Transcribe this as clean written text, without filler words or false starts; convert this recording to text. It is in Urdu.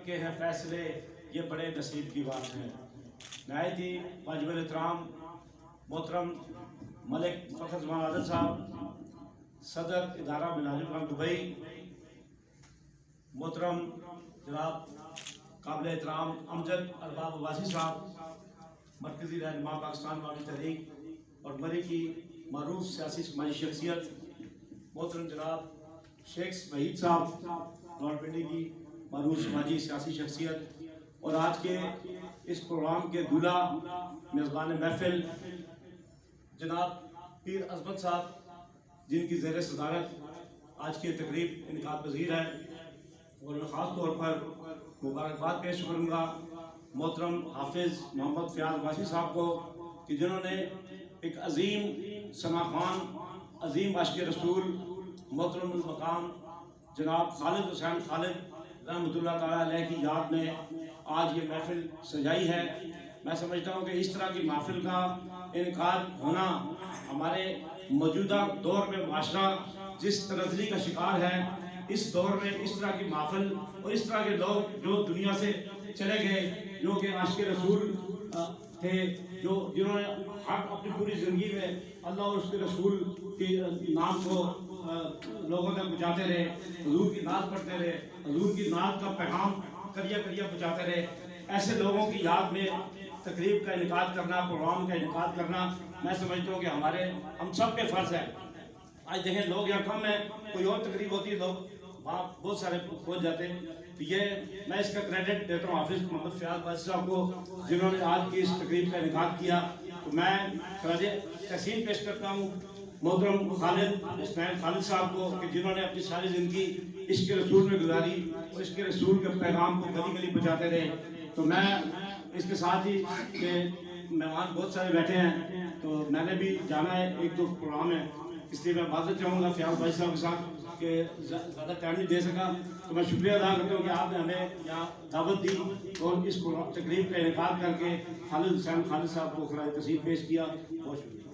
کے ہیں فیصلے یہ بڑے نصیب کی بات ہے۔ نہایت ہی واجب الاحترام محترم ملک فخر زمان عادل صاحب صدر ادارہ مناظر خان دبئی، محترم جناب قابل احترام امجد ارباب عباسی صاحب مرکزی رہنما پاکستان عوامی تحریک اور مری کی معروف سیاسی سماجی شخصیت، محترم جناب شیخ وحید صاحب راولپنڈی کی معروف سماجی سیاسی شخصیت، اور آج کے اس پروگرام کے دولہ میزبان محفل جناب پیر عظمت صاحب جن کی زیر صدارت آج کی تقریب انعقاد پذیر ہے، اور میں خاص طور پر مبارکباد پیش کروں گا محترم حافظ محمد فیاض عباسی صاحب کو کہ جنہوں نے ایک عظیم سماخوان، عظیم عاشق رسول محترم المقام جناب خالد حسین خالد رحمۃ اللہ تعالیٰ علیہ کی یاد میں آج یہ محفل سجائی ہے۔ میں سمجھتا ہوں کہ اس طرح کی محفل کا انعقاد ہونا ہمارے موجودہ دور میں معاشرہ جس تنزلی کا شکار ہے، اس دور میں اس طرح کی محفل اور اس طرح کے لوگ جو دنیا سے چلے گئے، جو کہ عاشق رسول تھے، جنہوں نے اپنی پوری زندگی میں اللہ اور اس کے رسول کے نام کو لوگوں تک پہنچاتے رہے، حضور کی نعت پڑھتے رہے، حضور کی نعت کا پیغام کریہ پہنچاتے رہے، ایسے لوگوں کی یاد میں تقریب کا انعقاد کرنا، پروگرام کا انعقاد کرنا، میں سمجھتا ہوں کہ ہم سب پہ فرض ہے۔ آج دیکھیں لوگ یہاں کم ہیں، کوئی اور تقریب ہوتی ہے لوگ وہاں بہت سارے پہنچ جاتے ہیں، تو یہ میں اس کا کریڈٹ دیتا ہوں حافظ محمد فیاض عباسی صاحب کو جنہوں نے آج کی اس تقریب کا انعقاد کیا۔ تو میں خراج تحسین پیش کرتا ہوں محترم خالد اسماعیل خالد صاحب کو کہ جنہوں نے اپنی ساری زندگی عشق رسول میں گزاری اور عشق رسول کے پیغام کو گلی گلی پہنچاتے رہے۔ تو میں اس کے ساتھ ہی کہ مہمان بہت سارے بیٹھے ہیں تو میں نے بھی جانا ہے، ایک دو پروگرام ہے، اس لیے میں معذرت چاہوں گا فیاض بھائی صاحب کے ساتھ کہ زیادہ ٹائم نہیں دے سکا۔ تو میں شکریہ ادا کرتا ہوں کہ آپ نے ہمیں یہاں دعوت دی اور اس تقریب کا انعقاد کر کے خالد حسین خالد صاحب کو خراج تحسین پیش کیا۔ بہت شکریہ۔